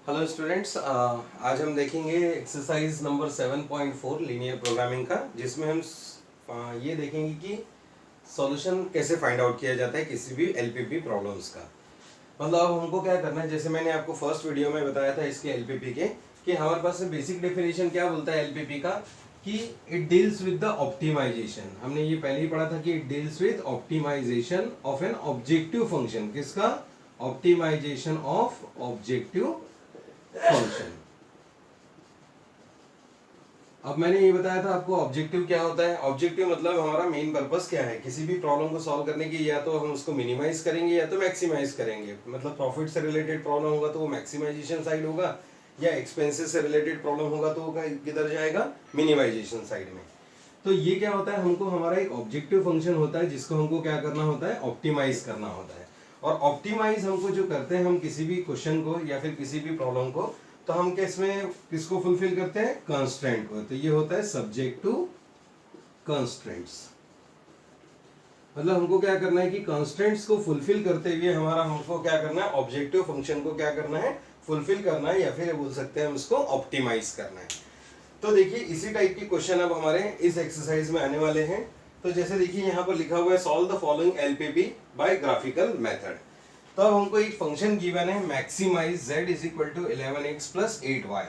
Hello students, आज हम देखेंगे एक्सरसाइज नंबर 7.4 लीनियर प्रोग्रामिंग का, जिसमें हम ये देखेंगे कि सॉल्यूशन कैसे फाइंड आउट किया जाता है किसी भी एलपीपी प्रॉब्लम्स का। मतलब अब हमको क्या करना है, जैसे मैंने आपको फर्स्ट वीडियो में बताया था इसके एलपीपी के कि हमारे पास बेसिक डेफिनेशन क्या बोलता है एलपीपी का कि it deals with the optimisation. हमने ये पहले ही पढ़ा था कि it deals with optimisation of an objective function. किसका? Optimisation of objective function. अब मैंने ये बताया था आपको ऑब्जेक्टिव क्या होता है। ऑब्जेक्टिव मतलब हमारा मेन पर्पस क्या है किसी भी प्रॉब्लम को सॉल्व करने की, या तो हम उसको मिनिमाइज करेंगे या तो मैक्सिमाइज करेंगे। मतलब प्रॉफिट से रिलेटेड प्रॉब्लम होगा तो वो मैक्सिमाइजेशन साइड होगा, या एक्सपेंसेस से रिलेटेड प्रॉब्लम होगा तो वो किधर जाएगा? मिनिमाइजेशन साइड में। तो ये क्या होता है, हमको हमारा एक ऑब्जेक्टिव फंक्शन होता है जिसको हमको क्या करना होता है? ऑप्टिमाइज करना होता है। और ऑप्टिमाइज हमको जो करते हैं हम किसी भी क्वेश्चन को या फिर किसी भी प्रॉब्लम को, तो हम किसको फुलफिल करते हैं? कंस्ट्रेंट को। तो ये होता है सब्जेक्ट टू कंस्ट्रेंट्स। मतलब हमको क्या करना है कि कंस्ट्रेंट्स को फुलफिल करते हुए हमको क्या करना है? ऑब्जेक्टिव फंक्शन को क्या करना है? फुलफिल करना है, या फिर बोल सकते हैं हम इसको ऑप्टिमाइज करना है। तो देखिए इसी टाइप की क्वेश्चन अब हमारे इस एक्सरसाइज में आने वाले हैं। तो जैसे देखिए यहाँ पर लिखा हुआ है solve the following LPP by graphical method. तो अब हमको एक फंक्शन गिवन है maximise z is equal to 11x plus 8y।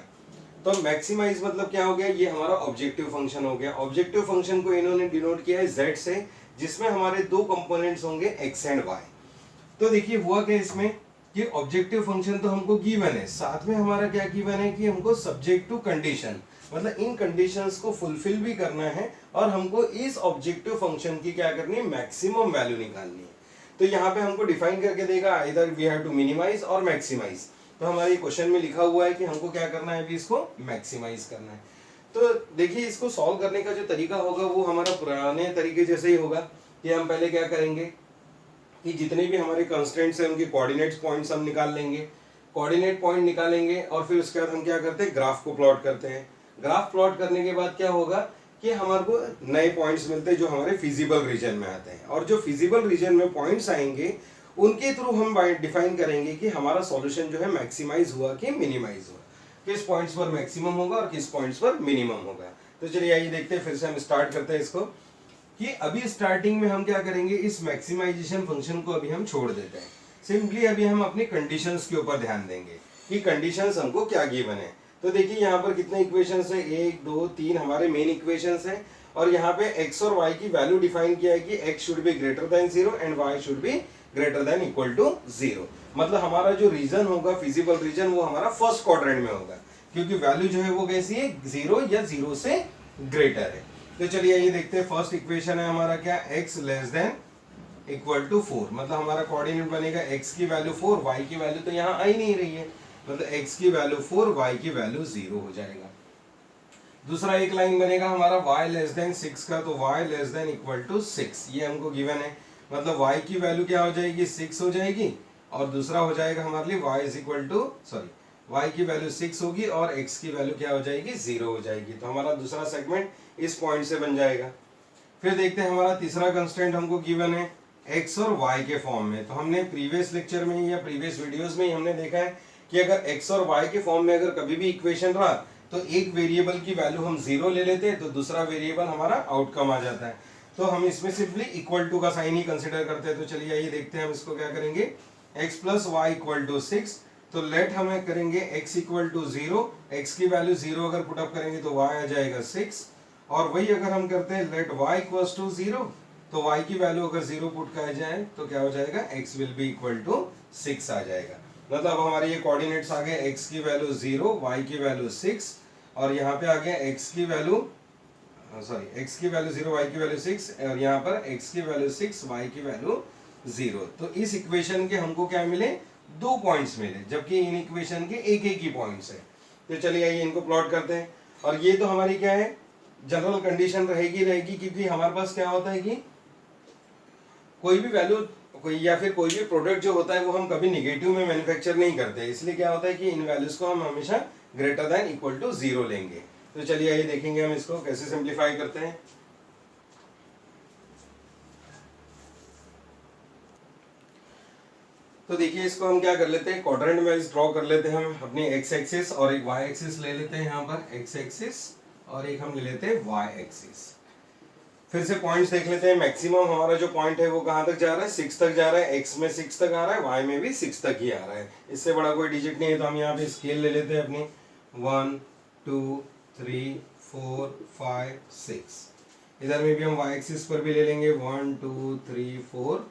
तो मैक्सिमाइज मतलब क्या हो गया? ये हमारा ऑब्जेक्टिव फंक्शन हो गया। ऑब्जेक्टिव फंक्शन को इन्होंने डिनोट किया है z से, जिसमें हमारे दो कंपोनेंट्स होंगे x एंड y। तो देखिए हुआ क्या इसमें कि ऑब्जेक्टिव फंक्शन तो हमको गिवन है, साथ में हमारा क्या गिवन है कि हमको सब्जेक्ट टू कंडीशन, मतलब इन कंडीशंस को फुलफिल भी करना है और हमको इस ऑब्जेक्टिव फंक्शन की क्या करनी है? मैक्सिमम वैल्यू निकालनी है। तो यहाँ पे हमको डिफाइन करके देगा either we have to minimise or maximise. तो हमारे क्वेश्चन में लिखा हुआ है कि हमको क्या करना है? अभी इसको मैक्सिमाइज करना है। तो देखिए इसको सॉल्व करने का जो तरीका होगा वो हमारा पुराने तरीके जैसे ही होगा कि हम पहले क्या करेंगे कि जितने भी हमारे कंस्ट्रेंट्स हैं उनके कोऑर्डिनेट्स पॉइंट्स हम निकाल लेंगे। कोऑर्डिनेट पॉइंट निकालेंगे और फिर उसके बाद हम क्या करते हैं? ग्राफ को प्लॉट करते हैं। ग्राफ प्लॉट करने के बाद क्या होगा कि हमारे को नए पॉइंट्स मिलते हैं जो हमारे फिजिबल रीजन में आते हैं, और जो फिजिबल रीजन में पॉइंट्स आएंगे उनके थ्रू हम डिफाइन करेंगे कि हमारा सॉल्यूशन जो है मैक्सिमाइज हुआ कि मिनिमाइज हुआ, किस पॉइंट्स पर मैक्सिमम होगा और किस पॉइंट्स पर मिनिमम होगा। तो चलिए आइए देखते हैं, फिर से हम स्टार्ट करते हैं इसको कि अभी स्टार्टिंग में हम क्या करेंगे? इस मैक्सिमाइजेशन फंक्शन को अभी हम छोड़ देते हैं। सिंपली अभी हम अपनी कंडीशंस के ऊपर ध्यान देंगे कि कंडीशंस हमको क्या गिवन है। तो देखिए यहाँ पर कितने इक्वेशंस है? 1 2 3 हमारे मेन इक्वेशंस है, और यहाँ पे x और y की वैल्यू डिफाइन किया है कि x should be greater than 0 and y should be greater than equal to 0। मतलब हमारा जो रीजन होगा फिजिबल रीजन वो हमारा फर्स्ट क्वाड्रेंट में होगा, क्योंकि वैल्यू जो है वो कैसी है? 0 या 0 से ग्रेटर है। तो चलिए ये देखते हैं, फर्स्ट इक्वेशन है हमारा क्या? x less than equal to 4। मतलब हमारा कोऑर्डिनेट बनेगा x की वैल्यू 4, y की वैल्यू तो यहाँ आ ही नहीं रही है, मतलब x की वैल्यू 4, y की वैल्यू 0 हो जाएगा। दूसरा एक लाइन बनेगा हमारा y लेस देन 6 का, तो y less than equal to 6, ये हमको गिवन है। मतलब y की वैल्यू क्या हो जाएगी? 6 हो जाएगी, और दूसरा हो जाएगा हमारे लिए y is equal to y की वैल्यू 6 होगी और x की वैल्यू क्या हो जाएगी? 0 हो जाएगी। तो हमारा दूसरा सेगमेंट इस पॉइंट से बन जाएगा। फिर देखते हैं हमारा तीसरा कंस्ट्रेंट हमको गिवन है x और y के फॉर्म में। तो हमने प्रीवियस लेक्चर में या प्रीवियस वीडियोस में ही हमने देखा है कि अगर x और y के फॉर्म में अगर कभी भी इक्वेशन रहा तो एक वेरिएबल की वैल्यू हम 0 ले लेते हैं तो दूसरा वेरिएबल हमारा आउटकम आ जाता है। तो हम इसमें सिंपली इक्वल टू का साइन ही कंसिडर करते हैं। तो चलिए आइए देखते हैं हम इसको क्या करेंगे। x plus y equal to 6, तो लेट हमें करेंगे x इक्वल टू 0, x की वैल्यू 0 अगर पुटअप करेंगे तो y आ जाएगा 6, और वही अगर हम करते हैं लेट y इक्वल्स टू 0, तो y की वैल्यू अगर 0 पुट किया जाए तो क्या हो जाएगा? x will be equal to 6 आ जाएगा। मतलब हमारे ये कोऑर्डिनेट्स आ गए, x की वैल्यू 0, y की वैल्यू 6, और यहाँ पे आ गया x की वैल्यू x की वैल्यू 0, y की वैल्यू 6, और यहाँ पर x की वैल्यू 6, y की वैल्यू 0। तो इस इक्वेशन के हमको क्या मिले? 2 पॉइंट्स मिले, जबकि इन इक्वेशन के एक एक ही पॉइंट्स है। तो चलिए आइए इनको प्लॉट करते हैं। और ये तो हमारी क्या है? जनरल कंडीशन रहेगी, क्योंकि हमारे पास क्या होता है कि कोई भी वैल्यू या फिर कोई भी प्रोडक्ट जो होता है वो हम कभी निगेटिव में मैन्युफैक्चर नहीं करते, इसलिए क्या होता है कि इन वैल्यूज को हम हमेशा ग्रेटर देन इक्वल टू 0 लेंगे। तो चलिए आइए देखेंगे हम इसको कैसे सिंप्लीफाई करते हैं। तो देखिए इसको हम क्या कर लेते हैं, क्वाड्रेंट में ड्रॉ कर लेते हैं हम अपनी एक्स एक्सिस और एक वाई एक्सिस ले लेते हैं, यहाँ पर एक्स एक्सिस और एक हम ले लेते हैं वाई एक्सिस। फिर से पॉइंट्स देख लेते हैं। मैक्सिमम हमारा जो पॉइंट है वो कहाँ तक जा रहा है, 6 तक जा रहा है। एक्स में 6 तक आ रहा है, वाई में भी 6 तक ही आ रहा है, इससे बड़ा कोई डिजिट नहीं है। तो हम यहाँ पे स्केल ले लेते हैं अपनी 1 2 3 4 5 6। इधर में भी हम वाई एक्सिस पर भी ले लेंगे 1 2 3 4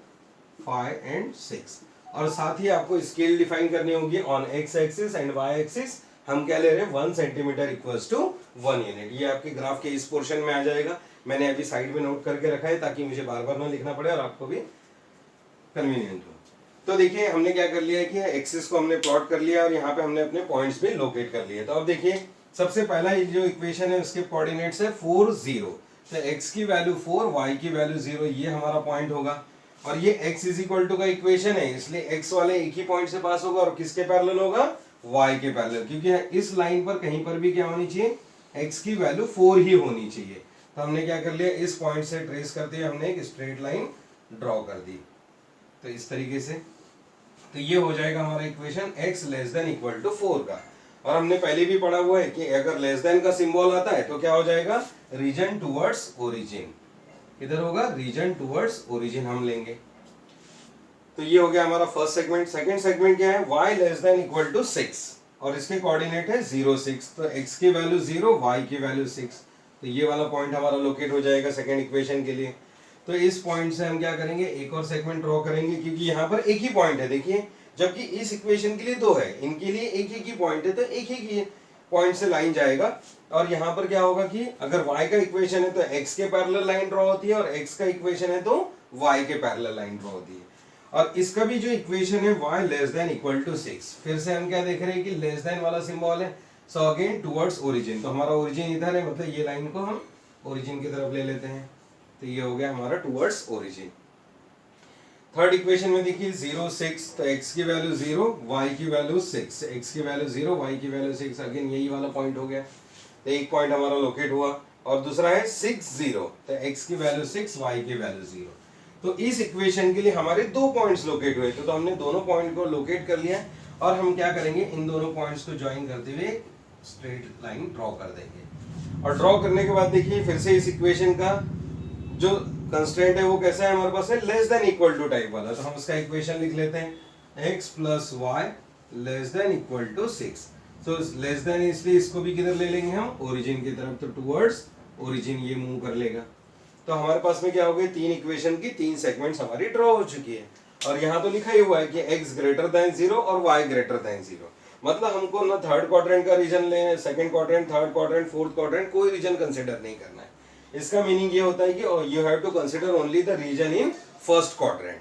5 एंड 6। और साथ ही आपको स्केल डिफाइन करनी होगी on x axis and y axis. हम क्या ले रहे हैं, 1 सेंटीमीटर इक्वल्स टू 1 यूनिट। ये आपके ग्राफ के इस पोर्शन में आ जाएगा। मैंने अभी साइड में नोट करके रखा है ताकि मुझे बार बार ना लिखना पड़े और आपको भी कन्वीनियंट हो। तो देखिए हमने क्या कर लिया है कि एक्सिस को हमने प्लॉट कर लिया और यहाँ पे हमने अपने पॉइंट्स भी लोकेट कर लिए। तो अब देखिए सबसे पहला जो इक्वेशन है उसके कोऑर्डिनेट्स है 4 0। तो x की वैल्यू 4, y की वैल्यू 0, ये हमारा पॉइंट होगा। और ये x इज इक्वल टू का इक्वेशन है, इसलिए x वाले एक ही पॉइंट से पास होगा और किसके पैरेलल होगा, y के पैरेलल। क्योंकि इस लाइन पर कहीं पर भी क्या होनी चाहिए, x की वैल्यू 4 ही होनी चाहिए। तो हमने क्या कर लिया, इस पॉइंट से ट्रेस करते हुए हमने एक स्ट्रेट लाइन ड्रॉ कर दी। तो इस तरीके से तो ये हो जाएगा हमारा equation x less than equal to 4 का। और हमने पहले भी पढ़ा हुआ है कि अगर लेस देन का सिंबल आता है तो क्या हो जाएगा, रीजन टुवर्ड्स ओरिजिन। इधर होगा रीजन टुवर्ड्स ओरिजिन हम लेंगे। तो ये हो गया हमारा फर्स्ट सेगमेंट। सेकंड सेगमेंट क्या है, y less than equal to 6 और इसके कोऑर्डिनेट है 0 6। तो x की वैल्यू 0, y की वैल्यू 6। तो ये वाला पॉइंट हमारा लोकेट हो जाएगा सेकंड इक्वेशन के लिए। तो इस पॉइंट से हम क्या करेंगे, एक और सेगमेंट ड्रॉ करेंगे क्योंकि यहाँ पर एक ही पॉइंट है। देखिए जबकि इस इक्वेशन के लिए 2 है, इनके लिए एक ही पॉइंट है, तो एक ही पॉइंट से लाइन जाएगा। और यहाँ पर क्या होगा कि अगर y का इक्वेशन है तो x के पैरेलल लाइन ड्रॉ होती है और x का इक्वेशन है तो y के पैरेलल लाइन ड्रॉ होती है। और इसका भी जो इक्वेशन है y less than equal to 6। फिर से हम क्या देख रहे हैं कि लेस देन वाला सिंबल है, सो अगेन टुवर्ड्स ओरिजिन। तो हमारा ओरिजिन इधर है, मतलब ये लाइन को हम ओरिजिन की तरफ ले लेते हैं। तो ये हो गया हमारा टुवर्ड्स ओरिजिन। थर्ड इक्वेशन में देखिए 0 6। तो x की वैल्यू 0, y की वैल्यू 6। x की वैल्यू 0, y की वैल्यू 6। अगेन यही वाला पॉइंट हो गया। तो एक पॉइंट हमारा लोकेट हुआ। और दूसरा है 6 0। तो x की वैल्यू 6, y की वैल्यू 0। तो इस इक्वेशन के लिए हमारे 2 पॉइंट्स लोकेट हुए। तो हमने दोनों पॉइंट को लोकेट कर लिया और हम क्या करेंगे, इन दोनों पॉइंट्स को ज्वाइन करते हुए स्ट्रेट लाइन ड्रॉ कर देंगे। और ड्रॉ करने के बाद देखिए फिर से इस इक्वेशन का जो कंस्ट्रेंट है वो कैसा है हमारे पास है, less than equal to type वाला। तो हम इसका इक्वेशन लिख लेते हैं x plus y less than equal to 6। तो लेस देन इसलिए इसको भी किधर ले लेंगे हम, ओरिजिन की तरफ। तो टुवर्ड्स ओरिजिन ये मूव कर लेगा। तो हमारे पास में क्या हो गई, 3 इक्वेशन की 3 सेगमेंट्स हमारी ड्रॉ हो चुकी है। और यहाँ तो लिखा ही हुआ है कि x ग्रेटर देन 0 और y ग्रेटर देन 0। मतलब हमको ना थर्ड क्वाड्रेंट का रीजन लें, second quadrant, third quadrant, fourth quadrant, कोई रीजन कंसिडर नहीं करना है। इसका मीनिंग ये होता है कि you have to consider only the region in first quadrant.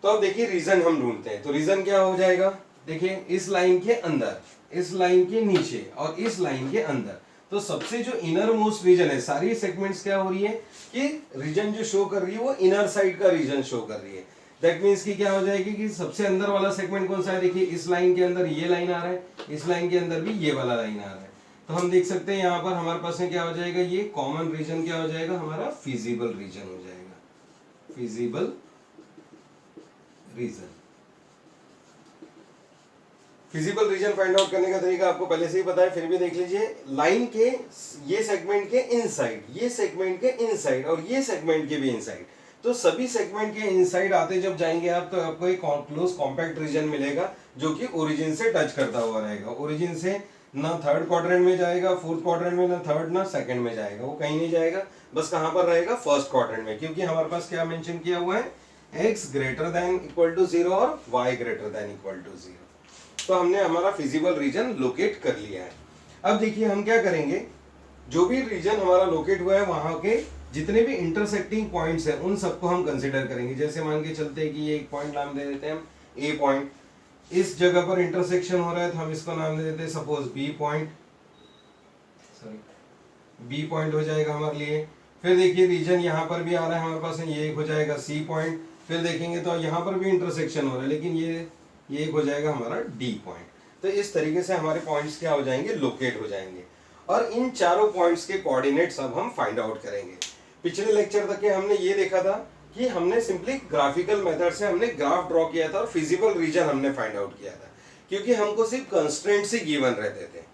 तो अब देखिए रीजन हम ढूंढते हैं। तो रीजन क्या हो जाएगा, देखिए इस लाइन के अंदर, इस लाइन के नीचे और इस लाइन के अंदर। तो सबसे जो इनर मोस्ट रीजन है, सारी सेगमेंट्स क्या हो रही है कि रीजन जो शो कर रही है वो इनर साइड का रीजन शो कर रही है। दैट मीन्स की क्या हो जाएगी कि सबसे अंदर वाला सेगमेंट कौन सा है, देखिए इस लाइन के अंदर ये लाइन आ रहा है, इस लाइन के अंदर भी ये वाला लाइन आ रहा है। तो हम देख सकते हैं यहाँ पर हमारे पास में क्या हो जाएगा, ये कॉमन रीजन क्या हो जाएगा, हमारा फिजिबल रीजन हो जाएगा। Feasible region, feasible region find out करने का तरीका आपको पहले से ही पता है, फिर भी देख लीजिए। लाइन के ये सेगमेंट के इनसाइड, ये सेगमेंट के इनसाइड और ये सेगमेंट के भी इनसाइड। तो सभी सेगमेंट के इनसाइड आते जब जाएंगे आप, तो आपको एक क्लोज कॉम्पैक्ट रीजन मिलेगा जो कि ओरिजिन से टच करता हुआ रहेगा। ओरिजिन से ना थर्ड क्वाड्रेंट में जाएगा, फोर्थ क्वाड्रेंट में, ना थर्ड ना सेकंड में जाएगा, वो कहीं नहीं जाएगा, बस कहां पर रहेगा, फर्स्ट क्वाड्रेंट में। क्योंकि हमारे पास क्या मेंशन किया हुआ है, x greater than equal to 0 और y greater than equal to 0। तो हमने हमारा फिजिबल रीजन लोकेट कर लिया है। अब देखिए हम क्या करेंगे, जो भी रीजन हमारा लोकेट हुआ है वहां के जितने भी इंटरसेक्टिंग पॉइंट्स हैं उन सबको हम कंसिडर करेंगे। जैसे मान के चलते हैं कि ये एक पॉइंट नाम दे देते हैं हम ए पॉइंट, इस जगह पर इंटरसेक्शन हो रहा है तो हम इसको नाम दे देते हैं suppose B point, sorry B point हो जाएगा हमारे लिए। फिर देखिए रीजन यहाँ पर भी आ रहा है हमारे पास, ये एक हो जाएगा सी पॉइंट। फिर देखेंगे तो यहाँ पर भी इंटरसेक्शन हो रहा है, लेकिन ये एक हो जाएगा हमारा डी पॉइंट। तो इस तरीके से हमारे पॉइंट्स क्या हो जाएंगे, लोकेट हो जाएंगे। और इन चारों पॉइंट्स के कोऑर्डिनेट्स अब हम फाइंड आउट करेंगे। पिछले लेक्चर तक के हमने ये देखा था कि हमने सिंपली ग्राफिकल मेथड से हमने ग्राफ ड्रॉ किया था और फिजिबल रीजन हमने फाइंड आउट किया था, क्योंकि हमको सिर्फ कंस्ट्रेंट्स ही गिवन रहते थे।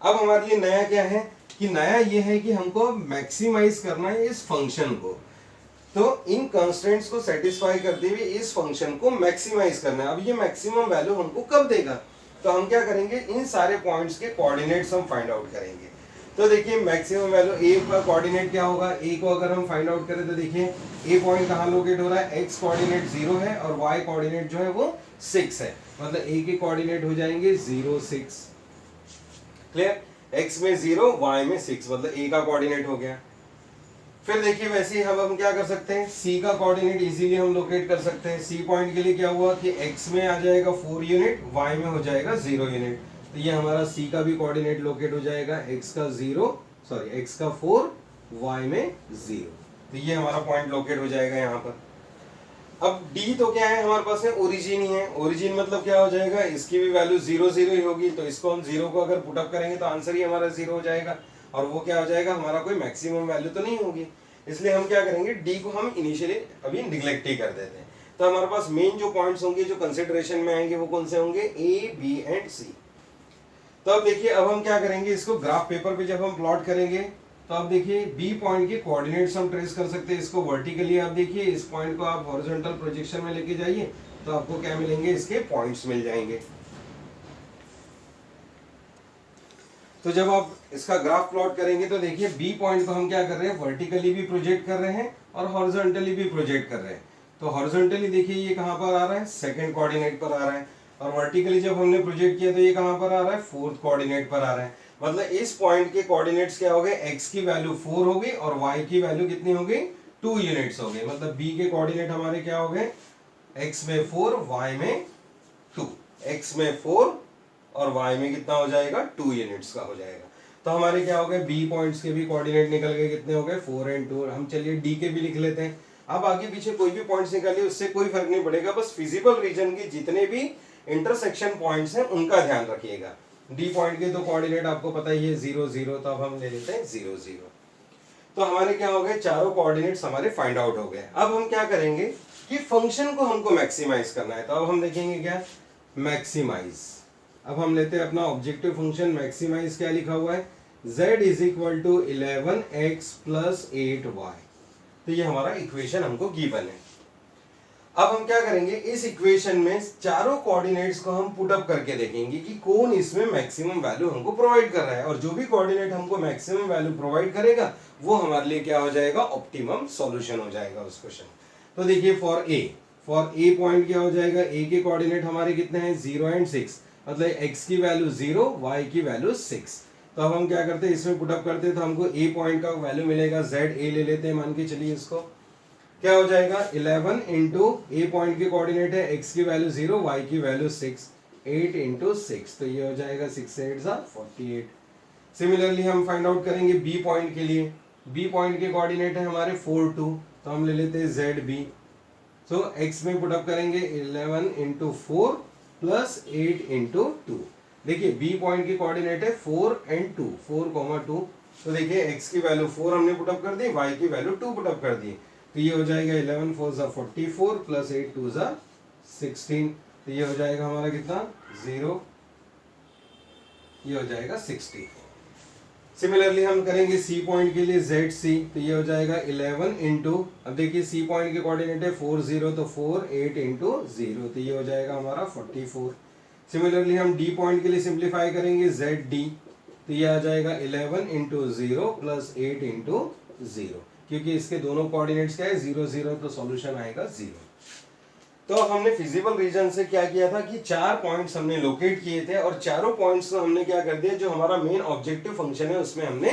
अब हमारे लिए नया क्या है कि नया ये है कि हमको मैक्सिमाइज करना है इस फंक्शन को। तो इन कंस्ट्रेंट्स को सेटिस्फाई करते हुए इस फंक्शन को मैक्सिमाइज करना है। अब ये मैक्सिमम वैल्यू हमको कब देगा, तो हम क्या करेंगे, इन सारे पॉइंट्स के कोऑर्डिनेट्स हम फाइंड आउट करेंगे। तो देखिए मैक्सिमम वैल्यू ए का कोऑर्डिनेट क्या होगा, ए को अगर हम फाइंड आउट करें तो देखिए ए पॉइंट कहाँ लोकेट हो रहा है, एक्स कोऑर्डिनेट 0 है और वाई कोऑर्डिनेट जो है वो 6 है, मतलब ए के कोऑर्डिनेट हो जाएंगे 0 6। क्लियर, एक्स में 0 वाई में 6, मतलब ए का कोऑर्डिनेट हो गया। फिर देखिए वैसे ही हम क्या कर सकते हैं, सी का कोऑर्डिनेट इजीली हम लोकेट कर सकते हैं। सी पॉइंट के लिए क्या हुआ कि एक्स में आ जाएगा 4 यूनिट, वाई में हो जाएगा 0 यूनिट, तो ये हमारा सी का भी कोऑर्डिनेट लोकेट हो जाएगा, एक्स का 4 वाई में 0, तो ये हमारा पॉइंट लोकेट हो जाएगा यहाँ पर। अब डी तो क्या है हमारे पास में, ओरिजिन ही है। ओरिजिन मतलब क्या हो जाएगा, इसकी भी वैल्यू 0 0 ही होगी, तो इसको हम 0 को अगर पुटअप करेंगे तो आंसर ही हमारा 0 हो जाएगा, और वो क्या हो जाएगा, हमारा कोई मैक्सिमम वैल्यू तो नहीं होगी। इसलिए हम क्या करेंगे, डी को हम इनिशियली अभी निग्लेक्ट ही कर देते हैं। तो हमारे पास मेन जो पॉइंट्स होंगे जो कंसिडरेशन में आएंगे वो कौन से होंगे, ए बी एंड सी। तो अब देखिए अब हम क्या करेंगे, इसको ग्राफ पेपर पे जब हम प्लॉट करेंगे तो अब देखिए बी पॉइंट के कोऑर्डिनेट्स हम ट्रेस कर सकते हैं। इसको वर्टिकली आप देखिए, इस पॉइंट को आप हॉरिजॉन्टल प्रोजेक्शन में लेके जाइए तो आपको क्या मिलेंगे, इसके पॉइंट्स मिल जाएंगे। तो जब आप इसका ग्राफ प्लॉट करेंगे तो देखिए बी पॉइंट को हम क्या कर रहे हैं, वर्टिकली भी प्रोजेक्ट कर रहे हैं और हॉरिजॉन्टली भी प्रोजेक्ट कर रहे हैं। तो हॉरिजॉन्टली देखिए ये कहां पर आ रहा है, सेकंड कोऑर्डिनेट पर आ रहा है, और वर्टिकली जब हमने प्रोजेक्ट किया तो ये कहां पर आ रहा है, फोर्थ कोऑर्डिनेट पर आ रहा है। मतलब इस पॉइंट के कोऑर्डिनेट्स क्या हो गए, एक्स की वैल्यू 4 हो गई और वाई की वैल्यू कितनी हो गई, 2 यूनिट्स हो गए। मतलब बी के कोऑर्डिनेट हमारे क्या हो गए, एक्स में 4 वाई में 2, एक्स में 4 और y में कितना हो जाएगा, 2 यूनिट्स का हो जाएगा। तो हमारे क्या हो गए, बी पॉइंट्स के भी कोऑर्डिनेट निकल गए, कितने हो गए, 4 और 2। हम चलिए डी के भी लिख लेते हैं। अब आगे पीछे कोई भी पॉइंट्स निकालिए, उससे कोई फर्क नहीं पड़ेगा, बस फिजिबल रीजन के जितने भी इंटरसेक्शन पॉइंट्स हैं उनका ध्यान रखिएगा। डी पॉइंट के तो कोऑर्डिनेट आपको पता ही है 0 0, तो अब हम ले लेते हैं 0 0। तो हमारे क्या हो गए, चारों कोऑर्डिनेट्स हमारे फाइंड आउट हो गए। अब हम क्या करेंगे कि फंक्शन को हमको मैक्सिमाइज करना है, तो अब हम देखेंगे क्या, मैक्सिमाइज। अब हम लेते हैं अपना ऑब्जेक्टिव फंक्शन मैक्सिमाइज, क्या लिखा हुआ है, z is equal to 11x plus 8y। तो ये हमारा इक्वेशन हमको गिवन है। अब हम क्या करेंगे, इस इक्वेशन में चारों कोऑर्डिनेट्स को हम पुट अप करके देखेंगे कि कौन इसमें मैक्सिमम वैल्यू हमको प्रोवाइड कर रहा है, और जो भी कोऑर्डिनेट हमको मैक्सिमम वैल्यू प्रोवाइड करेगा वो हमारे लिए क्या हो जाएगा, ऑप्टिमम सॉल्यूशन हो जाएगा उस क्वेश्चन। तो देखिए फॉर ए पॉइंट क्या हो जाएगा, ए के कोऑर्डिनेट हमारे कितने हैं, 0 एंड 6, मतलब x की वैल्यू 0, y की वैल्यू 6। तो अब हम क्या करते हैं, इसमें पुटअप करते हैं तो हमको a पॉइंट का वैल्यू मिलेगा, z a ले लेते हैं मान के चलिए, इसको क्या हो जाएगा 11 इंटू ए पॉइंट के कोऑर्डिनेट है, x की वैल्यू 0, y की वैल्यू 6, 8 इंटू 6, तो ये हो जाएगा 6 8 48। सिमिलरली हम फाइंड आउट करेंगे b पॉइंट के लिए, b पॉइंट के कोऑर्डिनेट है हमारे 4 2, तो हम ले लेते हैं zb। सो x में पुटअप करेंगे 11 इंटू 4 प्लस 8 इंटू 2। देखिए बी पॉइंट की कोऑर्डिनेट है 4 एंड 2, 4,2। तो देखिए x की वैल्यू 4 हमने पुटअप कर दी, y की वैल्यू 2 पुटअप कर दी, तो ये हो जाएगा 11 4 44 प्लस 8 2 16। तो ये हो जाएगा हमारा कितना 0, ये हो जाएगा 60। सिमिलरली हम करेंगे सी पॉइंट के लिए जेड सी, तो ये हो जाएगा 11 इंटू, अब देखिए सी पॉइंट के कोऑर्डिनेट है 4 0, तो 4 8 इंटू 0, तो ये हो जाएगा हमारा 44। सिमिलरली हम डी पॉइंट के लिए सिंप्लीफाई करेंगे जेड डी, तो ये आ जाएगा 11 इंटू 0 प्लस 8 इंटू 0, क्योंकि इसके दोनों कोऑर्डिनेट्स क्या है 0 0, तो सॉल्यूशन आएगा 0। तो हमने फिजिबल रीजन से क्या किया था कि 4 पॉइंट्स हमने लोकेट किए थे, और चारों पॉइंट्स को हमने क्या कर दिया, जो हमारा मेन ऑब्जेक्टिव फंक्शन है उसमें हमने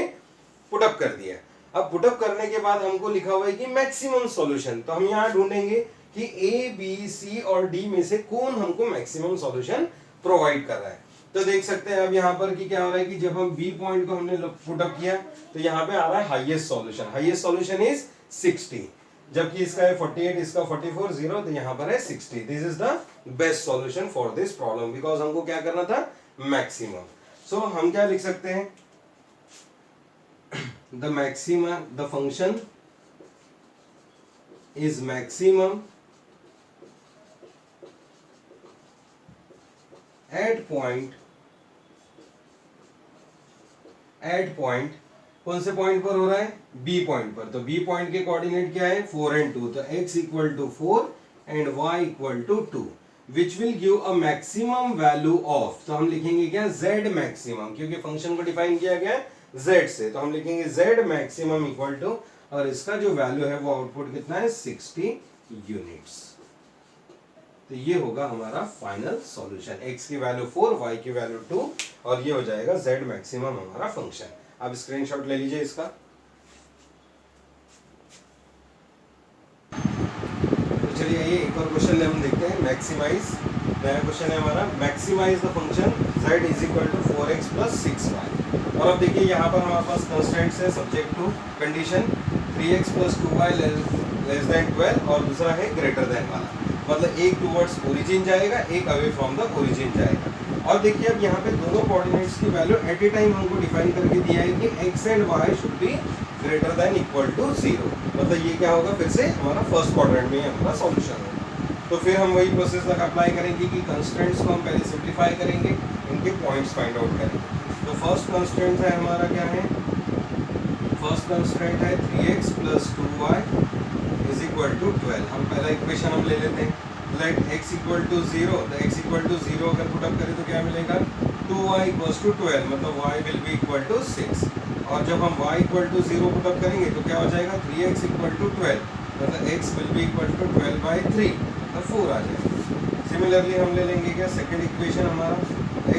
पुटअप कर दिया। अब पुटअप करने के बाद हमको लिखा हुआ है कि मैक्सिमम सॉल्यूशन, तो हम यहाँ ढूंढेंगे कि ए बी सी और डी में से कौन हमको मैक्सिमम सॉल्यूशन प्रोवाइड कर रहा है। तो देख सकते हैं अब यहाँ पर कि क्या हो रहा है कि जब हम बी पॉइंट को हमने पुटअप किया तो यहाँ पे आ रहा है highest solution, highest solution is 60, जबकि इसका है 48, इसका 44 0, तो यहाँ पर है 60। This is the best solution for this problem, because हमको क्या करना था, मैक्सिमम। सो हम क्या लिख सकते हैं, the maximum, the function is maximum at point कौन से पॉइंट पर हो रहा है? बी पॉइंट पर। तो बी पॉइंट के कोऑर्डिनेट क्या है? 4 and 2। तो x equal to 4 and y equal to 2 which will give a maximum value of, तो हम लिखेंगे क्या? z मैक्सिमम, क्योंकि फंक्शन को डिफाइन किया गया है z से, तो हम लिखेंगे z मैक्सिमम इक्वल टू, और इसका जो वैल्यू है वो आउटपुट कितना है? 60 यूनिट्स। तो ये होगा हमारा फाइनल सॉल्यूशन। x की वैल्यू 4, y की वैल्यू 2, और ये हो जाएगा z मैक्सिमम हमारा फंक्शन। आप स्क्रीनशॉट ले लीजिए इसका। तो चलिए ये एक और क्वेश्चन हम देखते हैं, मैक्सिमाइज। नया क्वेश्चन है हमारा, maximise the function z is equal to 4x plus 6y। और अब देखिए यहाँ पर हमारे पास कंस्ट्रेंट्स है subject to condition 3x plus 2y less than 12, और दूसरा है ग्रेटर देन वाला, मतलब एक टुवर्ड्स ओरिजिन जाएगा, एक अवे फ्रॉम द ओरिजिन जाएगा। और देखिए अब यहाँ पे दोनों कोऑर्डिनेट्स की वैल्यू एट ए टाइम हमको डिफाइन करके दिया है कि x and y should be greater than equal to 0, मतलब ये क्या होगा? फिर से हमारा फर्स्ट क्वाड्रेंट में हमारा सॉल्यूशन होगा। तो फिर हम वही प्रोसेस तक अप्लाई करेंगे कि कंस्ट्रेंट्स को हम पहले सिंप्लीफाई करेंगे, इनके पॉइंट्स फाइंड आउट करेंगे। तो फर्स्ट कंस्ट्रेंट है हमारा क्या है? फर्स्ट कंस्ट्रेंट है 3x plus 2y is equal to 12। हम पहला इक्वेशन हम ले लेते हैं, लेट x इक्वल टू 0, तो x इक्वल टू 0 अगर पुट अप करें तो क्या मिलेगा? 2y इक्वल्स टू 12, मतलब y will be equal to 6। और जब हम y equal to 0 put up करेंगे तो क्या हो जाएगा? 3x इक्वल टू 12, मतलब x will be equal to 12/3, तो 4 आ जाएगा। सिमिलरली हम ले लेंगे क्या? सेकंड इक्वेशन हमारा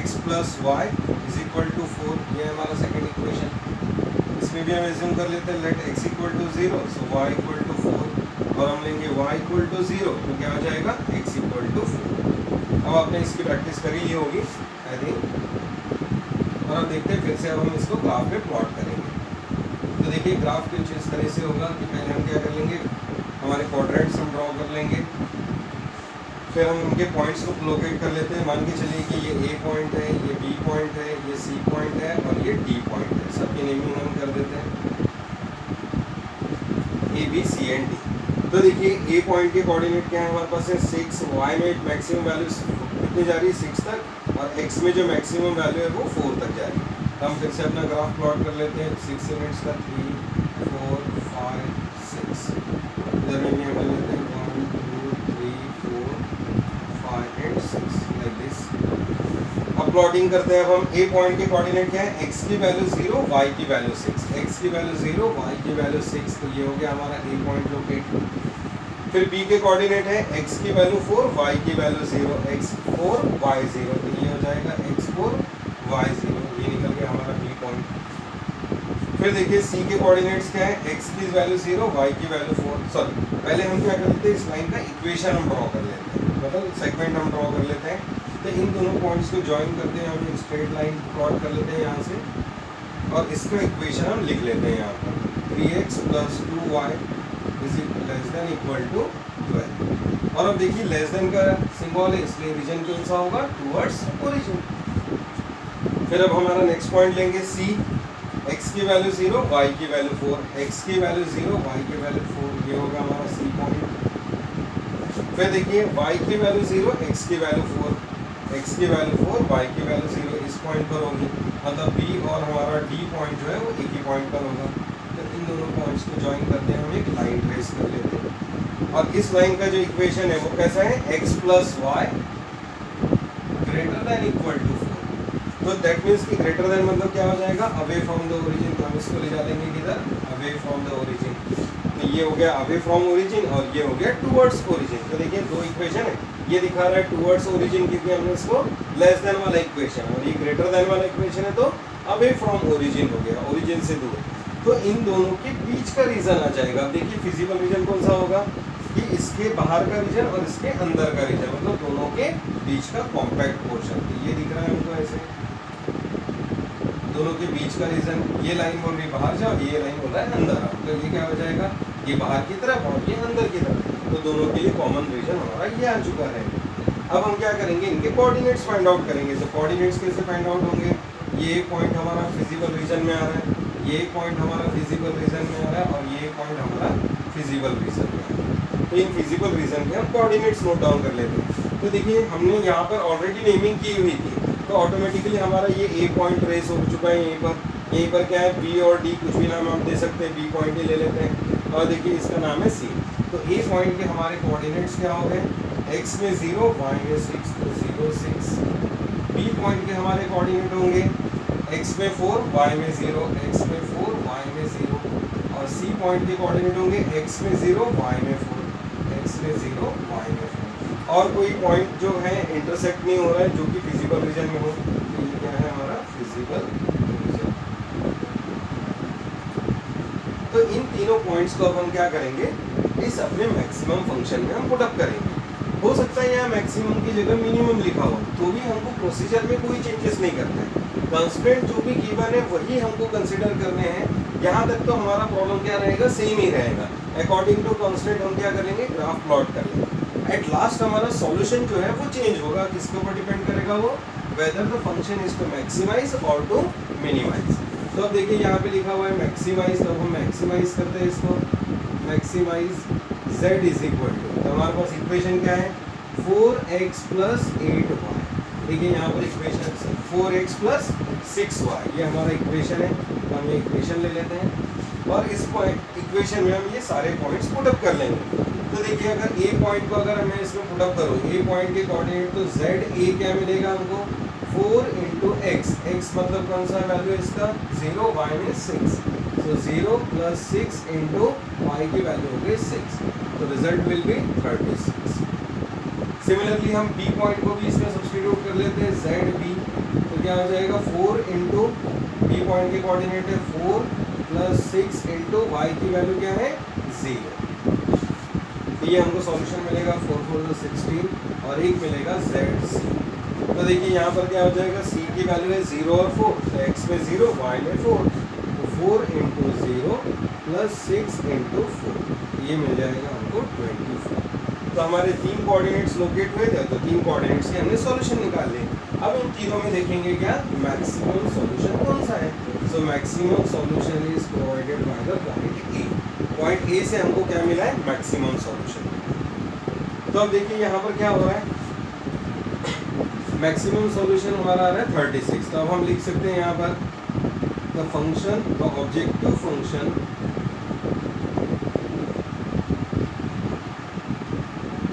x plus y is equal to 4, ये हमारा सेकंड इक्वेशन। इसमें भी हम एज्यूम कर लेते हैं let x equal to 0, so y equal to 4, और हम लेंगे y इक्वल टू 0, तो क्या हो जाएगा? x equal to 4। अब आपने इसकी प्रैक्टिस करी ली होगी आई थिंक। और अब देखते हैं फिर से, अब हम इसको ग्राफ में प्लॉट करेंगे। तो देखिए ग्राफ कुछ इस तरह से होगा कि पहले हम क्या कर लेंगे? हमारे क्वाड्रेंट्स हम ड्रॉ कर लेंगे, फिर हम उनके पॉइंट्स को लोकेट कर लेते हैं। मान के चलिए कि ये A पॉइंट है, ये B पॉइंट है, ये C पॉइंट है, और ये D पॉइंट है। सबकी नेमिंग हम कर देते हैं A, B, C and D। तो देखिए A पॉइंट के कोऑर्डिनेट क्या है हमारे पास है 6, y में मैक्सिमम वैल्यू कितनी जा रही है? 6 तक, और x में जो मैक्सिमम वैल्यू है वो 4 तक जा रही है। तो हम फिर से अपना ग्राफ प्लॉट कर लेते हैं। 6 यूनिट्स का 3, 4, 5, 6, इधर में भी हम ले लेते हैं 1, 2, 3, 4, 5 एंड 6 लाइक दिस। अब प्लॉटिंग करते हैं। अब हम A पॉइंट के कोऑर्डिनेट क्या है? x की वैल्यू 0, y की वैल्यू 6, x की वैल्यू 0, y की वैल्यू 6, तो ये हो गया हमारा A पॉइंट लोकेट। फिर B के कोऑर्डिनेट है x की वैल्यू 4, y की वैल्यू 0, x4, y0, तो ये हो जाएगा x4, y0, ये निकल गया हमारा B पॉइंट। फिर देखिए C के कोऑर्डिनेट्स क्या है? x की वैल्यू 0, y की वैल्यू 4। सॉरी, पहले हम क्या कर लेते हैं? इस लाइन का इक्वेशन हम ड्रॉ कर लेते हैं, मतलब सेगमेंट हम ड्रॉ कर लेते हैं। तो इन दोनों पॉइंट्स को ज्वाइन करते हैं, हम स्ट्रेट लाइन प्लॉट कर लेते हैं यहाँ से, और इसका इक्वेशन हम लिख लेते हैं यहाँ पर 3x plus 2y is less than equal to 12। और अब देखिए लेस देन का सिंबल है, इसलिए रीजन कौन सा होगा? Towards origin. फिर अब हमारा नेक्स्ट पॉइंट लेंगे C, x की वैल्यू 0, y की वैल्यू 4, x की वैल्यू 0, y की वैल्यू 4, ये होगा हमारा C पॉइंट। फिर देखिए y की वैल्यू 0, x की वैल्यू 4, x की वैल्यू 4, y की वैल्यू 0 इस पॉइंट पर होगी, मतलब B और हमारा D पॉइंट जो है वो एक ही पॉइंट पर होगा। तो इन दोनों पॉइंट्स को ज्वाइन करते हैं, हम एक लाइन ट्रेस कर लेते हैं। और इस लाइन का जो इक्वेशन है वो कैसा है? x plus y greater than equal to 4। तो दैट मीन्स कि ग्रेटर देन मतलब क्या हो जाएगा? Away from the origin. तो हम इसको ले जा लेंगे किधर? Away from the origin. तो ये हो गया अवे फ्रॉम ओरिजिन, और ये हो गया टुवर्ड्स ओरिजिन। तो देखिए दो इक्वेशन है, ये दिखा रहा है टुवर्ड्स ओरिजिन क्योंकि हमने इसको लेस देन वाला इक्वेशन, और ये ग्रेटर देन वाला इक्वेशन है तो अवे फ्रॉम ओरिजिन हो गया, ओरिजिन से दूर। तो इन दोनों के बीच का रीजन आ जाएगा। अब देखिए फिजिबल रीजन कौन सा होगा? कि इसके बाहर का रीजन और इसके अंदर का रीजन, मतलब दोनों के बीच का कॉम्पैक्ट पोर्शन। तो ये दिख रहा है हमको ऐसे, दोनों के बीच का रीजन। ये लाइन बोल रही है बाहर जाओ, ये लाइन बोल रहा है अंदर आओ, तो ये क्या हो जाएगा? ये बाहर की तरफ और ये अंदर की तरफ। तो दोनों के लिए कॉमन रीजन हमारा ये आ चुका है। अब हम क्या करेंगे? इनके कोऑर्डिनेट्स फाइंड आउट करेंगे। तो कोऑर्डिनेट्स कैसे फाइंड आउट होंगे? ये पॉइंट हमारा फिजिबल रीजन में आ रहा है, ये पॉइंट हमारा फिजिबल रीजन में आ रहा है, और ये पॉइंट हमारा फिजिबल रीजन में आ रहा है। तो इन फिजिकल रीजन के हम कोऑर्डिनेट्स नोट डाउन कर लेते हैं। तो देखिए हमने यहाँ पर ऑलरेडी नेमिंग की हुई थी, तो ऑटोमेटिकली हमारा ये ए पॉइंट रेस हो चुका है। यहीं पर क्या है, बी और डी कुछ भी नाम हम दे सकते हैं, बी पॉइंट ही ले लेते हैं और देखिए इसका नाम है सी। तो ए पॉइंट के हमारे कोऑर्डिनेट्स क्या हो गए, एक्स में 0 वाई में 6 तो 0 6। बी पॉइंट के हमारे कोऑर्डिनेट होंगे एक्स में 4 वाई में 0, एक्स में 4 वाई में 0। और सी पॉइंट के कोऑर्डिनेट होंगे एक्स में 0 वाई में 4, एक्स में 0 वाई में 4। और कोई पॉइंट जो है इंटरसेक्ट नहीं हो रहा है जो कि फिजिकल रीजन में हो, तो ये क्या है हमारा फिजिकल रीजन। तो इन तीनों पॉइंट्स को अब हम क्या करेंगे, इस अपने मैक्सिमम फंक्शन में हम पुटअप करेंगे। हो सकता है यहाँ मैक्सिमम की जगह मिनिमम लिखा हो, तो भी हमको प्रोसीजर में कोई चेंजेस नहीं करना है। कंस्ट्रेंट जो भी गिवन है वही हमको कंसिडर करने हैं। यहाँ तक तो हमारा प्रॉब्लम क्या रहेगा, सेम ही रहेगा। अकॉर्डिंग टू कंस्ट्रेंट हम क्या करेंगे, ग्राफ प्लॉट कर लेंगे। एट लास्ट हमारा सॉल्यूशन जो है वो चेंज होगा, किसके ऊपर डिपेंड करेगा वो, whether the function is to maximise or to minimise. तो अब देखिए यहाँ पे लिखा हुआ है मैक्सिमाइज, तो हम मैक्सिमाइज करते हैं इसको, maximise z is equal to, तो हमारे पास इक्वेशन क्या है 4x प्लस 8y। देखिए यहाँ पर इक्वेशन 4x प्लस 6y, ये हमारा इक्वेशन है। तो हम ये इक्वेशन ले लेते हैं और इस इक्वेशन में हम ये सारे पॉइंट्स पुटअप कर लेंगे। तो देखिए अगर a पॉइंट को अगर मैं इसमें पुटअप करूँ, a पॉइंट के कोऑर्डिनेट, तो za क्या मिलेगा हमको 4 इंटू एक्स, एक्स मतलब कौन सा वैल्यू है इसका 0, y में 6, तो 0 प्लस 6 इंटू वाई की वैल्यू हो गई 6, तो रिजल्ट विल बी 36। सिमिलरली हम बी पॉइंट को भी इसमें सब्स्टिट्यूट कर लेते हैं, जेड बी, तो क्या हो जाएगा 4 इंटू बी पॉइंट के कोऑर्डिनेट है 4 प्लस 6 इंटू वाई की वैल्यू क्या है 0। तो ये हमको सॉल्यूशन मिलेगा 4 4 16 और एक मिलेगा जेड सी। तो देखिए यहाँ पर क्या हो जाएगा, सी की वैल्यू है 0 और 4, तो एक्स में 0 वाई में 4, तो 4 इंटू 0 प्लस 6 इंटू 4, ये मिल जाएगा हमको 24। तो हमारे तीन कोऑर्डिनेट्स लोकेट हुए थे, तो तीन कोऑर्डिनेट्स के हमने सॉल्यूशन निकाल लिए। अब इन तीनों में देखेंगे क्या मैक्सिमम सॉल्यूशन कौन सा है। So maximum solution is provided by the point A. Point A से हमको क्या मिला है, मैक्सिमम सॉल्यूशन। तो अब देखिए यहाँ पर क्या हो रहा है, मैक्सिमम सॉल्यूशन हमारा आ रहा है 36। तो अब हम लिख सकते हैं यहाँ पर the function, the objective function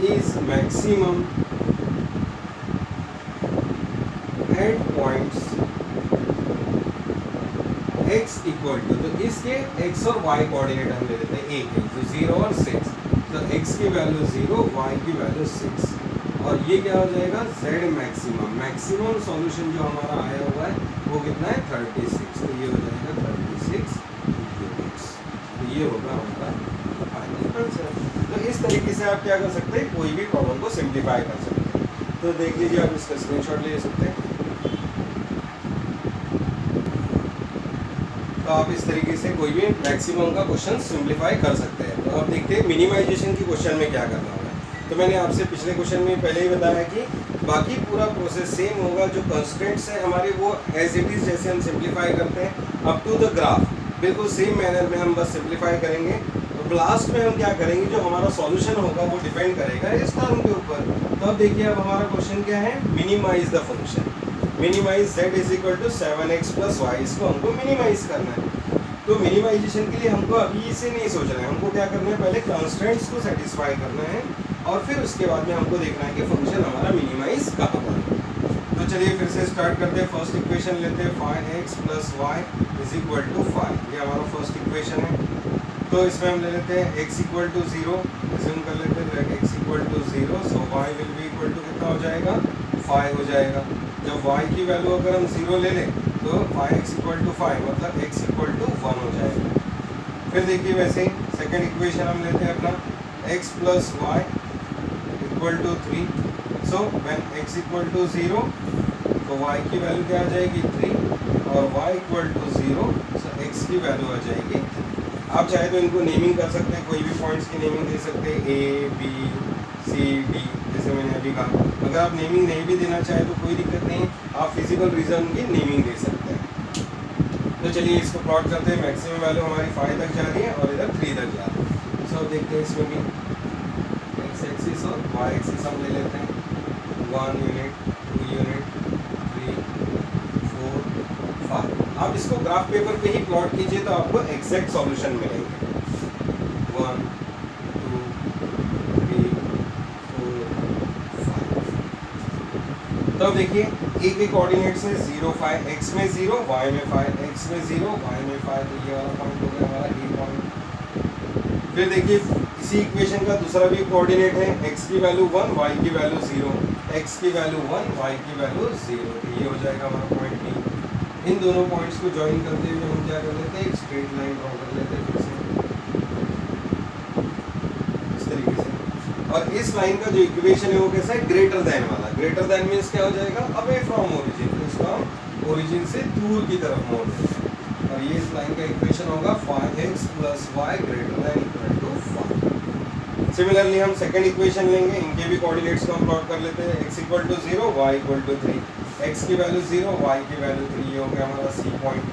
is maximum at points x equal to, तो इसके x और y कोऑर्डिनेट हम ले लेते हैं a के, तो 0 और 6, तो x की वैल्यू 0, y की वैल्यू 6, और ये क्या हो जाएगा z मैक्सिमम। मैक्सिमम सॉल्यूशन जो हमारा आया हुआ है वो कितना है 36, तो ये हो जाएगा 36 यूनिट्स। तो ये होगा हमारा फाइनल आंसर। तो इस तरीके से आप क्या कर सकते हैं, कोई भी प्रॉब्लम को सिंप्लीफाई कर सकते हैं। तो देख लीजिए, आप इसका स्क्रीनशॉट ले सकते हैं। तो आप इस तरीके से कोई भी मैक्सिमम का क्वेश्चन सिंप्लीफाई कर सकते हैं। तो अब देखते हैं मिनिमाइजेशन की क्वेश्चन में क्या करना होगा। तो मैंने आपसे पिछले क्वेश्चन में पहले ही बताया कि बाकी पूरा प्रोसेस सेम होगा, जो कंस्ट्रेंट्स हैं हमारे वो एज इट इज़ जैसे हम सिंप्लीफाई करते हैं अप टू द ग्राफ, बिल्कुल सेम मैनर में हम बस सिंप्लीफाई करेंगे। तो लास्ट में हम क्या करेंगे, जो हमारा सॉल्यूशन होगा वो डिपेंड करेगा इस टर्म के ऊपर। तो अब देखिए, अब हमारा क्वेश्चन क्या है, minimise the function. Minimise z is equal to 7x plus y, इसको हमको मिनिमाइज करना है। तो मिनिमाइजेशन के लिए हमको अभी इसे नहीं सोचना है, हमको क्या करना है, पहले कंस्ट्रेंट्स को सेटिस्फाई करना है और फिर उसके बाद में हमको देखना है कि फंक्शन हमारा मिनिमाइज कहाँ पर है। तो चलिए फिर से स्टार्ट करते हैं। फर्स्ट इक्वेशन लेते हैं 5x plus y is equal to 5, ये हमारा फर्स्ट इक्वेशन है। तो इसमें हम ले लेते हैं x इक्वल टू 0, रिज्यूम कर लेते हैं x equal to 0, so y will be equal to कितना हो जाएगा 5 हो जाएगा। जब y की वैल्यू अगर हम 0 ले लें तो 5x इक्वल टू 5 मतलब x इक्वल टू 1 हो जाएगा। फिर देखिए वैसे ही सेकेंड इक्वेशन हम लेते हैं अपना x plus y equal to 3, so when x equal to 0 तो y की वैल्यू क्या आ जाएगी 3 और y equal to 0, so x की वैल्यू आ जाएगी 3। आप चाहे तो इनको नेमिंग कर सकते हैं, कोई भी पॉइंट्स की नेमिंग दे सकते हैं A B C D, जैसे मैंने अभी कहा। अगर आप नेमिंग नहीं भी देना चाहें तो कोई दिक्कत नहीं, आप फिजिकल रीजन की नेमिंग दे सकते हैं। तो चलिए इसको प्लॉट करते हैं। मैक्सिमम वैल्यू हमारी 5 तक जा रही है और इधर 3 तक जा रही है। सो देखते हैं इसमें भी वाई एक्सिस हम ले लेते हैं 1 यूनिट 2 यूनिट 3 4 5। आप इसको ग्राफ पेपर पे ही प्लॉट कीजिए तो आपको एग्जैक्ट सॉल्यूशन मिलेंगे 1 2 3 4 5। तब देखिए ए के कोऑर्डिनेट्स में 0 5, एक्स में 0 वाई में 5, एक्स में 0 वाई में 5, तो ये वाला पॉइंट हो गया हमारा ए पॉइंट। फिर देखिए इसी इक्वेशन का दूसरा भी कोऑर्डिनेट है, एक्स की वैल्यू 1 वाई की वैल्यू 0, एक्स की वैल्यू 1 वाई की वैल्यू 0, तो ये हो जाएगा हमारा पॉइंट बी। इन दोनों पॉइंट्स को ज्वाइन करते हुए हम क्या कर लेते हैं, एक स्ट्रेट लाइन ड्रॉ कर लेते हैं फिर से इस तरीके से। और इस लाइन का जो इक्वेशन है वो कैसा है, ग्रेटर देन वाला। ग्रेटर देन मीन्स क्या हो जाएगा, अवे फ्रॉम ओरिजिन, तो इसको हम ओरिजिन से दूर की तरफ मोड़ देते हैं। और ये इस लाइन का इक्वेशन होगा 5x + y > 5। सिमिलरली हम सेकंड इक्वेशन लेंगे, इनके भी कोऑर्डिनेट्स को हम प्लॉट कर लेते हैं, x = 0 y = 3, x की वैल्यू 0 y की वैल्यू 3, ये हो गया हमारा सी पॉइंट।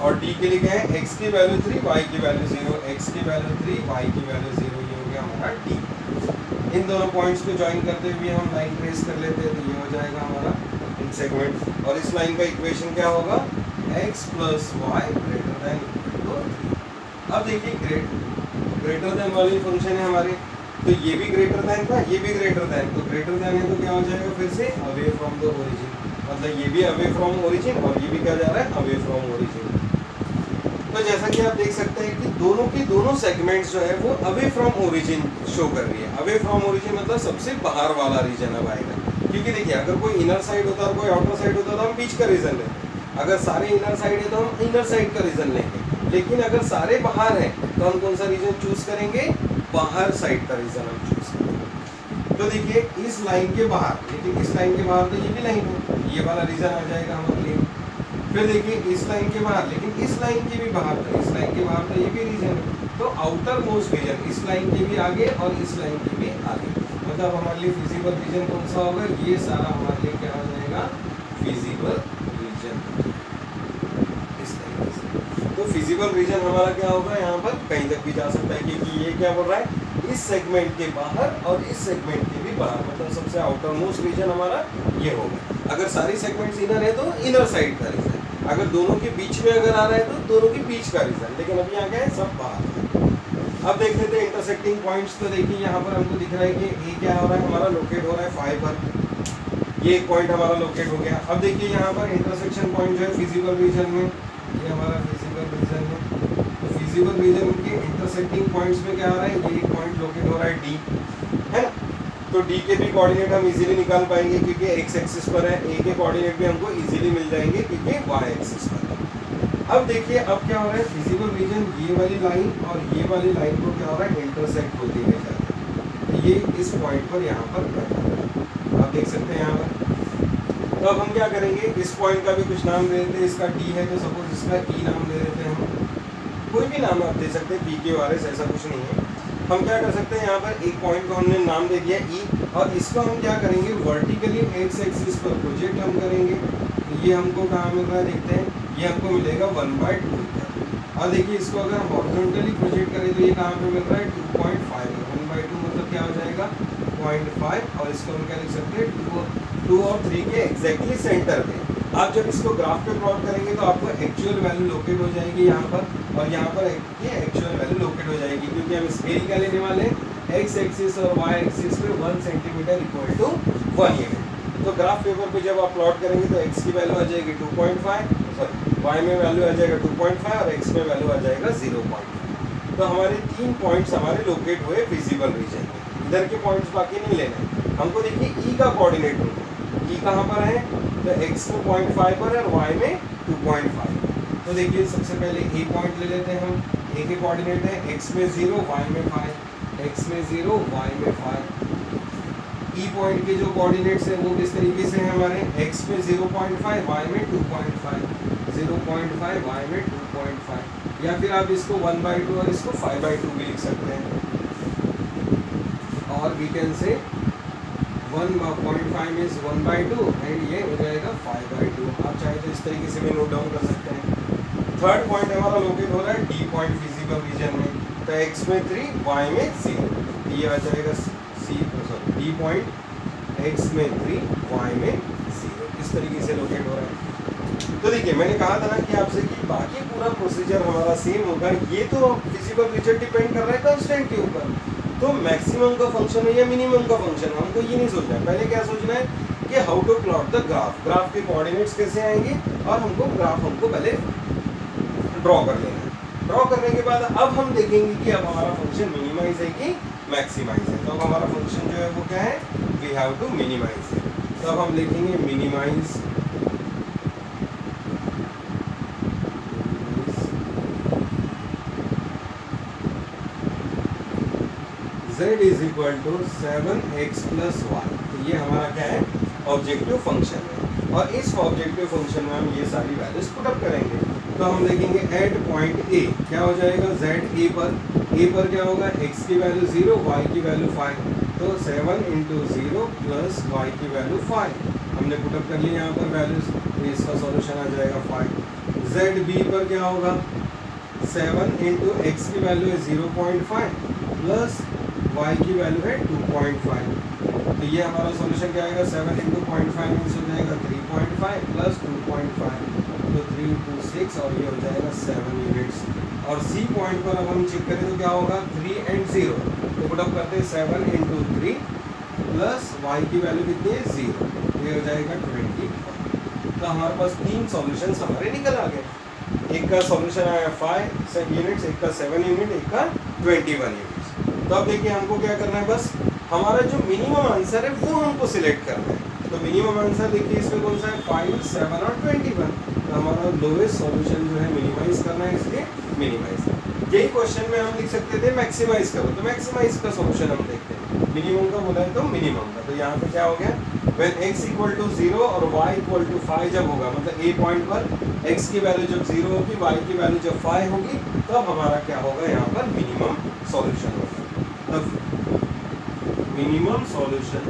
और d के लिए क्या है, x की वैल्यू 3 y की वैल्यू 0, x की वैल्यू 3 y की वैल्यू 0, ये हो गया हमारा d। इन दोनों पॉइंट्स को ज्वाइन करते हुए हम लाइन ट्रेस कर लेते हैं, तो ये हो जाएगा हमारा इन सेगमेंट। और इस लाइन का इक्वेशन क्या होगा, x + y > 3। अब देखिए ग्रेटर देन वाली फंक्शन है हमारे, तो ये भी ग्रेटर देन था, ये भी ग्रेटर देन, तो ग्रेटर देन है तो क्या हो जाएगा फिर से अवे फ्रॉम द ओरिजिन, मतलब ये भी अवे फ्रॉम ओरिजिन और ये भी क्या जा रहा है, अवे फ्रॉम ओरिजिन। तो जैसा कि आप देख सकते हैं कि दोनों की दोनों सेगमेंट्स जो है वो अवे फ्रॉम ओरिजिन शो कर रही है। अवे फ्रॉम ओरिजिन मतलब सबसे बाहर वाला रीजन अब आएगा, क्योंकि देखिए अगर कोई इनर साइड होता और कोई आउटर साइड होता तो हम बीच का रीजन लेते, अगर सारे इनर साइड है तो हम इनर साइड का रीजन लेंगे, लेकिन अगर सारे बाहर हैं तो हम कौन सा रीजन चूज करेंगे, बाहर साइड का रीजन हम चूज करेंगे। तो देखिए इस लाइन के बाहर, लेकिन इस लाइन के बाहर तो ये भी लाइन है, ये वाला रीजन आ जाएगा हमारे लिए। फिर देखिए इस लाइन के बाहर, लेकिन इस लाइन के भी बाहर, तो इस लाइन के बाहर तो ये भी रीजन है, तो आउटर मोस्ट रीजन इस लाइन के भी आगे और इस लाइन के भी आगे, मतलब हमारे लिए फिजिबल रीजन कौन सा होगा, ये सारा हमारे लिए क्या हो जाएगा, फिजिबल रीजन। इस तरीके से तो फिजिबल रीजन हमारा क्या होगा, यहाँ पर कहीं तक भी जा सकता है, क्योंकि ये क्या बोल रहा है, इस सेगमेंट के बाहर और इस सेगमेंट के भी बाहर, मतलब सबसे आउटर मोस्ट रीजन हमारा ये होगा। अगर सारी सेगमेंट्स इनर है तो इनर साइड का रीजन, अगर दोनों के बीच में अगर आ रहा है तो दोनों के बीच का रीजन, लेकिन अभी यहाँ क्या है, सब बाहर। अब देख लेते हैं इंटरसेक्टिंग पॉइंट्स। तो देखिए यहाँ पर हमको दिख रहा है कि ए क्या हो रहा है, हमारा लोकेट हो रहा है 5 पर, ये एक पॉइंट हमारा लोकेट हो गया। अब देखिए यहाँ पर इंटरसेक्शन पॉइंट जो है फिजिबल रीजन में, ये हमारा फिजिबल रीजन है, तो फिजिबल रीजन के इंटरसेक्टिंग पॉइंट्स में क्या हो रहा है, ये एक पॉइंट लोकेट हो रहा है डी, है ना। तो डी के भी कोऑर्डिनेट हम इजीली निकाल पाएंगे क्योंकि एक्स एक्सिस पर है, ए के कोऑर्डिनेट भी हमको इजीली मिल जाएंगे क्योंकि वाई एक्सिस पर है। अब देखिए अब क्या हो रहा है, फिजिबल रीजन ये वाली लाइन और ये वाली लाइन को क्या हो रहा है, इंटरसेक्ट होती हुई जा रही है, तो ये इस पॉइंट पर यहाँ पर बैठा है, आप देख सकते हैं यहाँ पर। तो अब हम क्या करेंगे, इस पॉइंट का भी कुछ नाम दे देते हैं, इसका डी है तो सपोज इसका ई नाम दे देते हैं हम, कोई भी नाम आप दे सकते हैं, पी के आर एस, ऐसा कुछ नहीं है। हम क्या कर सकते हैं, यहाँ पर एक पॉइंट को हमने नाम दे दिया ई, और इसको हम क्या करेंगे, वर्टिकली एक्स एक्सिस पर प्रोजेक्ट हम करेंगे, ये हमको कहाँ मिल रहा है देखते हैं, ये हमको मिलेगा 1/2। और देखिए इसको अगर हम हॉरिजॉन्टली प्रोजेक्ट करें तो ये कहाँ पे मिल रहा है, 2.5, 1/2 मतलब क्या हो जाएगा 0.5, और इसको हम क्या लिख सकते हैं, 2 और 3 के एग्जैक्टली सेंटर पे। आप जब इसको ग्राफ पे प्लॉट करेंगे तो आपको एक्चुअल वैल्यू लोकेट हो जाएगी यहाँ पर, और यहाँ पर ये एक्चुअल वैल्यू लोकेट हो जाएगी, क्योंकि हम स्केल क्या लेने वाले हैं, एक्स एक्सिस और वाई एक्सिस पे 1 सेंटीमीटर इक्वल टू 1 यूनिट। तो ग्राफ पेपर पे जब आप प्लॉट करेंगे तो एक्स की वैल्यू आ जाएगी 2.5, सॉरी वाई में वैल्यू आ जाएगा 2.5 और एक्स में वैल्यू आ जाएगा 0.5। तो हमारे 3 पॉइंट्स हमारे लोकेट हुए फिजिबल रीजन में। इधर के पॉइंट्स बाकी नहीं लेने, हमको देखिए ई का कोऑर्डिनेट ढूंढना, ई कहाँ पर है, तो एक्स में 0.5 पर है और वाई में 2.5। तो देखिए सबसे पहले ए पॉइंट ले लेते हैं हम, ए के कोऑर्डिनेट है एक्स में 0 वाई में 5, एक्स में 0 वाई में 5। ई पॉइंट के जो कोऑर्डिनेट्स हैं वो किस तरीके से हैं हमारे, एक्स में 0.5 वाई में 2.5, 0.5 वाई में 2.5, या फिर आप इसको 1/2 और इसको 5/2 भी लिख सकते हैं, और we can say 1.5 means 1/2 and ये हो जाएगा 5/2। आप चाहे तो इस तरीके से भी नोट डाउन कर सकते हैं। थर्ड पॉइंट हमारा लोकेट हो रहा है डी पॉइंट फिजिबल रीजन में, तो एक्स में 3 वाई में 0, ये आ जाएगा C, sorry D B point X में 3 वाई में 0 इस तरीके से लोकेट हो रहा है। तो देखिए मैंने कहा था ना कि आपसे कि बाकी पूरा प्रोसीजर हमारा सेम होगा, ये तो फिजिकल फीचर डिपेंड कर रहा है कांस्टेंट के ऊपर। तो मैक्सिमम का फंक्शन है या मिनिमम का फंक्शन है, हमको ये नहीं सोचना है। पहले क्या सोचना है कि how to plot the graph, graph के कोऑर्डिनेट्स कैसे आएंगे, और हमको ग्राफ हमको पहले ड्रॉ कर लेना है। ड्रॉ करने के बाद अब हम देखेंगे कि अब हमारा फंक्शन मिनिमाइज है कि मैक्सिमाइज है। तो अब हमारा फंक्शन जो है वो क्या है, वी हैव टू मिनिमाइज है। तो अब हम लिखेंगे minimize z is equal to 7x plus y. तो ये हमारा क्या है, ऑब्जेक्टिव फंक्शन है, और इस ऑब्जेक्टिव फंक्शन में हम ये सारी वैल्यूज पुट अप करेंगे। तो हम देखेंगे एट पॉइंट ए क्या हो जाएगा, z ए पर क्या होगा, x की वैल्यू 0, y की वैल्यू 5। तो 7 इंटू 0 प्लस y की वैल्यू 5 हमने पुट अप कर लिया यहाँ पर वैल्यूज, तो इसका सॉल्यूशन आ जाएगा 5। z बी पर क्या होगा, 7 इंटू एक्स की वैल्यू है 0.5 प्लस y की वैल्यू है 2.5। तो ये हमारा सॉल्यूशन क्या आएगा, 7 इंटू 0.5 मीन्स हो जाएगा 3.5 प्लस 2.5, तो 3 इंटू 6 और ये हो जाएगा 7 यूनिट्स। और सी पॉइंट पर अब हम चेक करें तो क्या होगा, 3 एंड 0, तो पुट अप करते हैं 7 इंटू 3 प्लस y की वैल्यू कितनी है 0, ये हो जाएगा 20। तो हमारे पास 3 सॉल्यूशंस हमारे निकल आ गए। एक का सॉल्यूशन आया 5 यूनिट्स, एक का 7 यूनिट, एक का 21 यूनिट्स। तो अब देखिए हमको क्या करना है, बस हमारा जो मिनिमम आंसर है वो हमको सिलेक्ट करना है। तो मिनिमम आंसर देखिए इसमें कौन सा है, 5, 7 और 21। तो हमारा लोएस्ट सॉल्यूशन जो है मिनिमाइज करना है, इसलिए मिनिमाइज। यही क्वेश्चन में हम लिख सकते थे मैक्सिमाइज करो, तो मैक्सिमाइज का सॉल्यूशन हम देखते हैं। मिनिमम का बोला है तो मिनिमम का, तो यहाँ पे क्या हो गया, when x इक्वल टू 0 और y इक्वल टू 5 जब होगा, मतलब a पॉइंट पर x की वैल्यू जब 0 होगी, y की वैल्यू जब 5 होगी, तब हमारा क्या होगा, यहाँ पर मिनिमम सॉल्यूशन होगा। तब minimum solution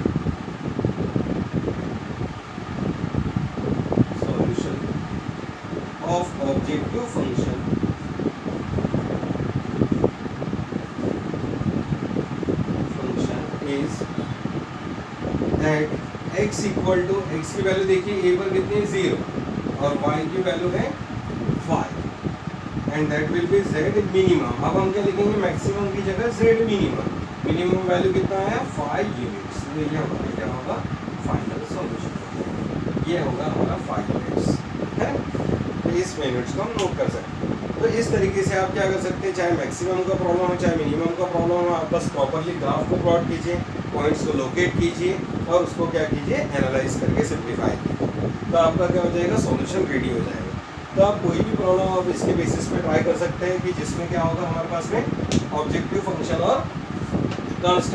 of objective function is at x equal to, x की वैल्यू देखिए a पर कितनी है 0 और y की वैल्यू है 5, and that will be z minimum. अब हम क्या लिखेंगे, मैक्सिमम की जगह z मिनिमम। मिनिमम वैल्यू कितना है 5 यूनिट्स, तो ये हमारा क्या होगा, फाइनल सॉल्यूशन ये होगा हमारा 5 यूनिट्स है। तो इस यूनिट्स को हम नोट कर सकते हैं। तो इस तरीके से आप क्या कर सकते हैं, चाहे मैक्सिमम का प्रॉब्लम हो चाहे मिनिमम का प्रॉब्लम हो, आप बस प्रॉपरली ग्राफ को प्लॉट कीजिए, पॉइंट्स को लोकेट कीजिए और उसको क्या कीजिए, एनालाइज करके सिंप्लीफाई कीजिए, तो आपका क्या हो जाएगा, सॉल्यूशन रेडी हो जाएगा। तो आप कोई भी प्रॉब्लम आप इसके बेसिस पे ट्राई कर सकते हैं कि जिसमें क्या होगा हमारे पास में ऑब्जेक्टिव फंक्शन और कांस्टेंट